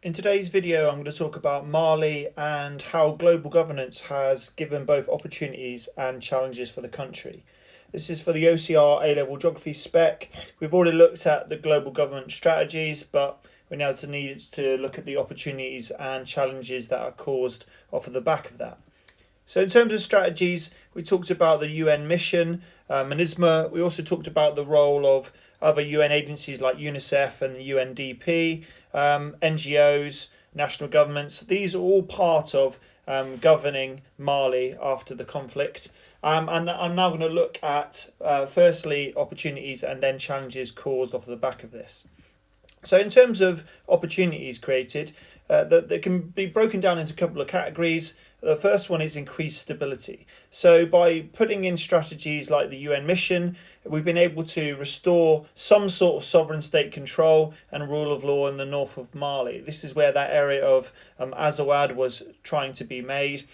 In today's video, I'm going to talk about Mali and how global governance has given both opportunities and challenges for the country. This is for the OCR A-Level Geography spec. We've already looked at the global government strategies, but we now need to look at the opportunities and challenges that are caused off of the back of that. So in terms of strategies, we talked about the UN mission, MINUSMA. We also talked about the role of other UN agencies like UNICEF and the UNDP, NGOs, national governments. These are all part of governing Mali after the conflict. And I'm now going to look at, firstly, opportunities and then challenges caused off the back of this. So in terms of opportunities created, they can be broken down into a couple of categories. The first one is increased stability. So by putting in strategies like the UN mission, we've been able to restore some sort of sovereign state control and rule of law in the north of Mali. This is where that area of Azawad was trying to be made.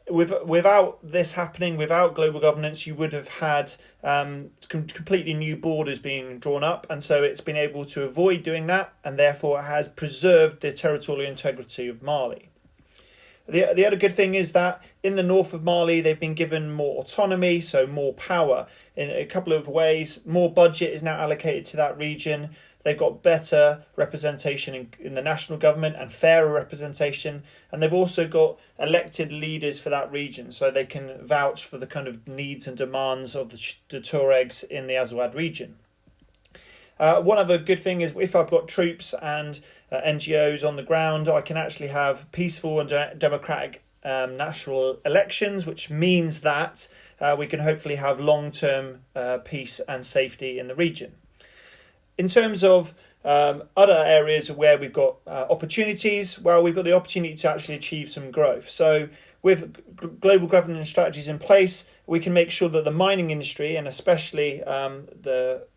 Without this happening, without global governance, you would have had completely new borders being drawn up, and so it's been able to avoid doing that, and therefore it has preserved the territorial integrity of Mali. The other good thing is that in the north of Mali, they've been given more autonomy, so more power in a couple of ways. More budget is now allocated to that region. They've got better representation in the national government and fairer representation. And they've also got elected leaders for that region, so they can vouch for the kind of needs and demands of the Tuaregs in the Azawad region. One other good thing is if I've got troops and NGOs on the ground, I can actually have peaceful and democratic national elections, which means that we can hopefully have long-term peace and safety in the region. In terms of other areas where we've got opportunities, well, we've got the opportunity to actually achieve some growth. So with global governance strategies in place, we can make sure that the mining industry, and especially the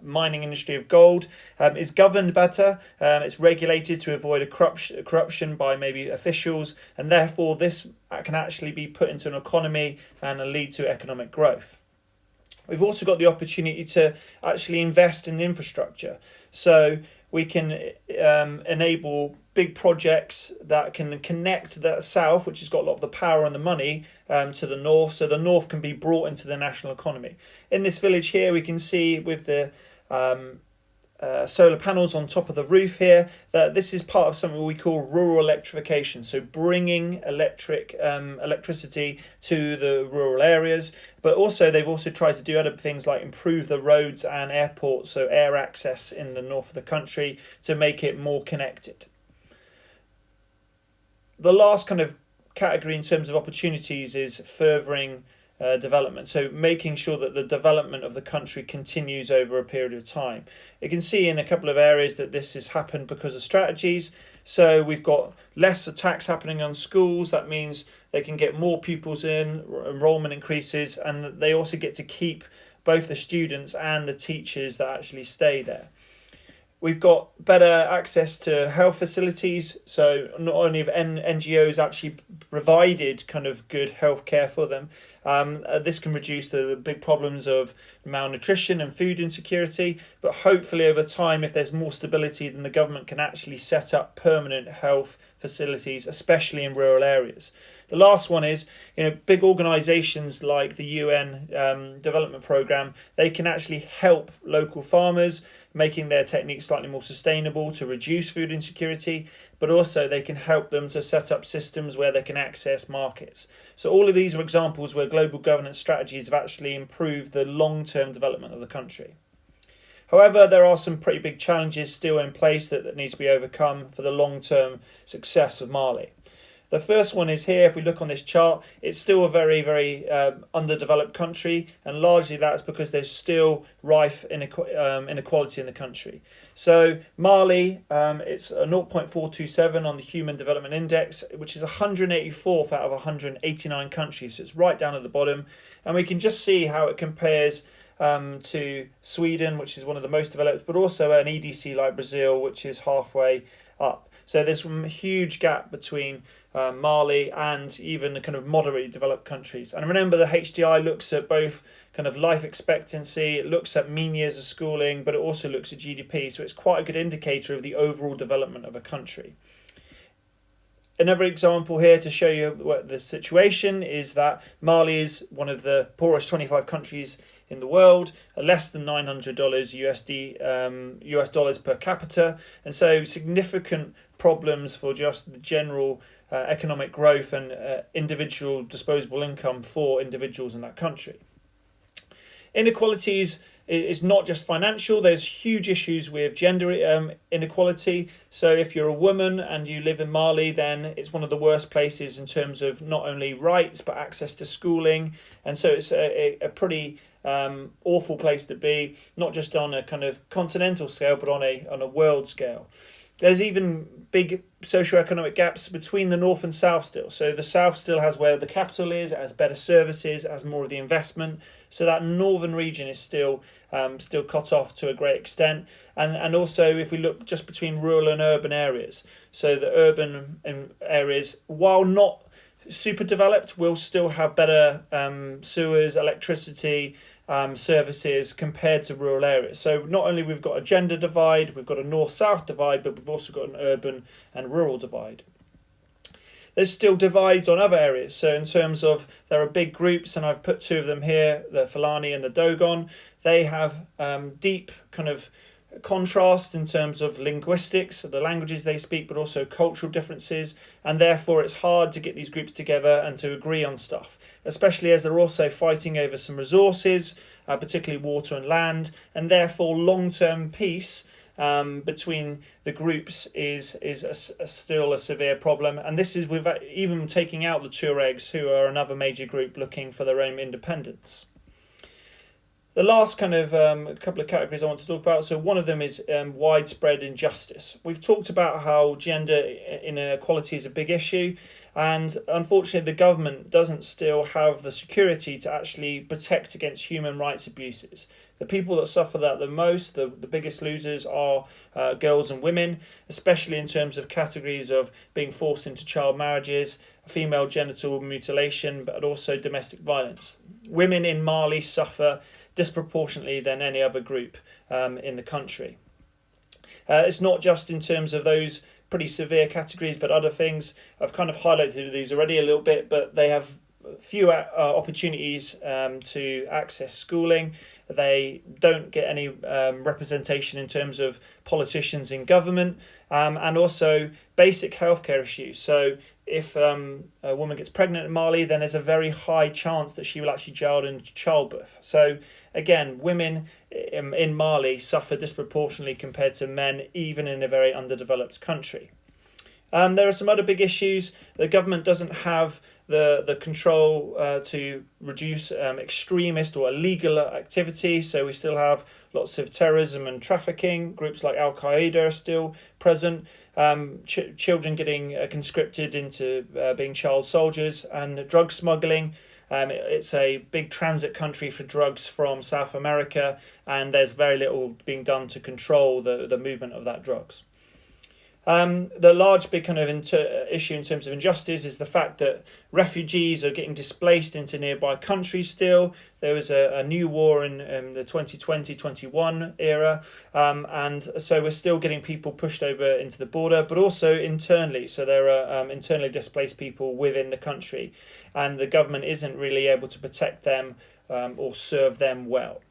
mining industry of gold, is governed better. It's regulated to avoid a corruption by maybe officials, and therefore this can actually be put into an economy and lead to economic growth. We've also got the opportunity to actually invest in infrastructure. So we can enable big projects that can connect the south, which has got a lot of the power and the money, to the north. So the north can be brought into the national economy. In this village here, we can see with the solar panels on top of the roof here, that this is part of something we call rural electrification. So bringing electricity to the rural areas, but also they've also tried to do other things like improve the roads and airports, so air access in the north of the country to make it more connected. The last kind of category in terms of opportunities is furthering development, so making sure that the development of the country continues over a period of time. You can see in a couple of areas that this has happened because of strategies. So we've got less attacks happening on schools. That means they can get more pupils in, enrollment increases, and they also get to keep both the students and the teachers that actually stay there. We've got better access to health facilities, so not only have NGOs actually provided kind of good health care for them, this can reduce the big problems of malnutrition and food insecurity, but hopefully over time, if there's more stability, then the government can actually set up permanent health facilities, especially in rural areas. The last one is, big organisations like the UN Development Programme, they can actually help local farmers, making their techniques slightly more sustainable to reduce food insecurity, but also they can help them to set up systems where they can access markets. So all of these are examples where global governance strategies have actually improved the long-term development of the country. However, there are some pretty big challenges still in place that need to be overcome for the long-term success of Mali. The first one is here. If we look on this chart, it's still a very, very underdeveloped country, and largely that's because there's still rife inequality in the country. So Mali, it's a 0.427 on the Human Development Index, which is 184th out of 189 countries, so it's right down at the bottom, and we can just see how it compares to Sweden, which is one of the most developed, but also an EDC like Brazil, which is halfway up. So there's a huge gap between Mali and even the kind of moderately developed countries. And remember, the HDI looks at both kind of life expectancy, it looks at mean years of schooling, but it also looks at GDP. So it's quite a good indicator of the overall development of a country. Another example here to show you what the situation is that Mali is one of the poorest 25 countries in the world, less than $900 US dollars per capita, and so significant problems for just the general economic growth and individual disposable income for individuals in that country. Inequalities is not just financial. There's huge issues with gender inequality. So if you're a woman and you live in Mali, then it's one of the worst places in terms of not only rights but access to schooling. And so it's a pretty awful place to be, not just on a kind of continental scale, but on a world scale. There's even big socioeconomic gaps between the north and south still. So the south still has where the capital is, it has better services, it has more of the investment. So that northern region is still cut off to a great extent. And also if we look just between rural and urban areas. So the urban areas, while not super developed, will still have better sewers, electricity, services compared to rural areas. So not only we've got a gender divide, we've got a north-south divide, but we've also got an urban and rural divide. There's still divides on other areas. So in terms of, there are big groups, and I've put two of them here, the Fulani and the Dogon. They have deep kind of contrast in terms of linguistics, the languages they speak, but also cultural differences, and therefore it's hard to get these groups together and to agree on stuff, especially as they're also fighting over some resources, particularly water and land, and therefore long-term peace between the groups is still a severe problem. And this is with even taking out the Tuaregs, who are another major group looking for their own independence. The last kind of couple of categories I want to talk about, so one of them is widespread injustice. We've talked about how gender inequality is a big issue, and unfortunately the government doesn't still have the security to actually protect against human rights abuses. The people that suffer that the most, the biggest losers are girls and women, especially in terms of categories of being forced into child marriages, female genital mutilation, but also domestic violence. Women in Mali suffer disproportionately than any other group in the country. It's not just in terms of those pretty severe categories, but other things. I've kind of highlighted these already a little bit, but they have few opportunities to access schooling. They don't get any representation in terms of politicians in government, and also basic healthcare issues. So if a woman gets pregnant in Mali, then there's a very high chance that she will actually die in childbirth. So again, women in Mali suffer disproportionately compared to men, even in a very underdeveloped country. There are some other big issues. The government doesn't have the control to reduce extremist or illegal activity. So we still have lots of terrorism and trafficking. Groups like Al-Qaeda are still present. Children getting conscripted into being child soldiers, and drug smuggling. It's a big transit country for drugs from South America, and there's very little being done to control the movement of that drugs. The large big kind of issue in terms of injustice is the fact that refugees are getting displaced into nearby countries still. There was a new war in the 2020-21 era, and so we're still getting people pushed over into the border, but also internally. So there are internally displaced people within the country, and the government isn't really able to protect them or serve them well.